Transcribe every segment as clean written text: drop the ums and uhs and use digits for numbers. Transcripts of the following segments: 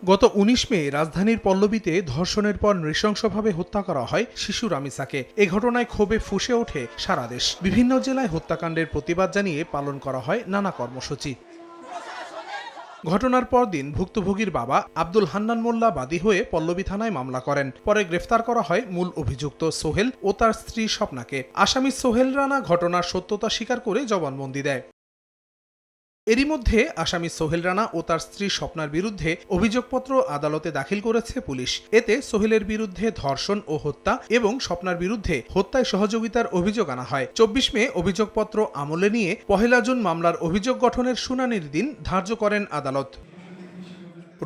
গত ১৯ মে রাজধানীর পল্লবীতে ধর্ষণের পর নৃশংসভাবে হত্যা করা হয় শিশু রামিসাকে। এ ঘটনায় ক্ষোভে ফুঁসে ওঠে সারা দেশ। বিভিন্ন জেলায় হত্যাকাণ্ডের প্রতিবাদ জানিয়ে পালন করা হয় নানা কর্মসূচি। ঘটনার পরদিন ভুক্তভোগীর বাবা আব্দুল হান্নান মোল্লা বাদী হয়ে পল্লবী থানায় মামলা করেন। পরে গ্রেফতার করা হয় মূল অভিযুক্ত সোহেল ও তার স্ত্রী স্বপ্নাকে। আসামি সোহেল রানা ঘটনার সত্যতা স্বীকার করে জবানবন্দি দেয়। এরই মধ্যে আসামি সোহেল রানা ও তার স্ত্রী স্বপ্নার বিরুদ্ধে অভিযোগপত্র আদালতে দাখিল করেছে পুলিশ। এতে সোহেলের বিরুদ্ধে ধর্ষণ ও হত্যা এবং স্বপ্নার বিরুদ্ধে হত্যায় সহযোগিতার অভিযোগ আনা হয়। ২৪ মে অভিযোগপত্র আমলে নিয়ে ১ জুন মামলার অভিযোগ গঠনের শুনানির দিন ধার্য করেন আদালত।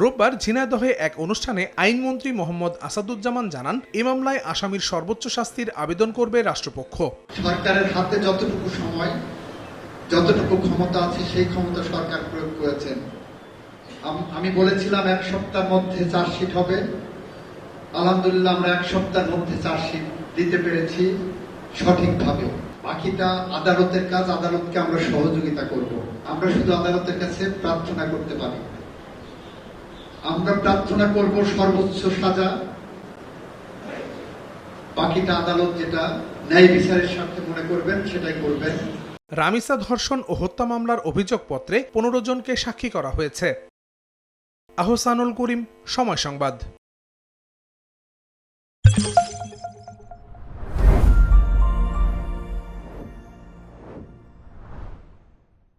রোববার ঝিনাইদহে এক অনুষ্ঠানে আইনমন্ত্রী মোহাম্মদ আসাদুজ্জামান জানান, এ মামলায় আসামির সর্বোচ্চ শাস্তির আবেদন করবে রাষ্ট্রপক্ষ। সরকারের হাতে যতটুকু সময়, যতটুকু ক্ষমতা আছে সেই ক্ষমতা সরকার প্রয়োগ করেছেন। আমি বলেছিলাম ১ সপ্তাহের মধ্যে চার্জশিট হবে। আলহামদুলিল্লাহ আমরা ১ সপ্তাহের মধ্যে চার্জশিট দিতে পেরেছি সঠিকভাবে। বাকিটা আদালতের কাজ, আদালতকে আমরা সহযোগিতা করব। আমরা শুধু আদালতের কাছে প্রার্থনা করতে পারি। আমরা প্রার্থনা করব সর্বোচ্চ সাজা, বাকিটা আদালত যেটা ন্যায় বিচারের স্বার্থে মনে করবেন সেটাই করবেন। রামিসা ধর্ষণ ও হত্যা মামলার অভিযোগপত্রে ১৫ জনকে সাক্ষী করা হয়েছে। আহসানুল করিম, সময় সংবাদ।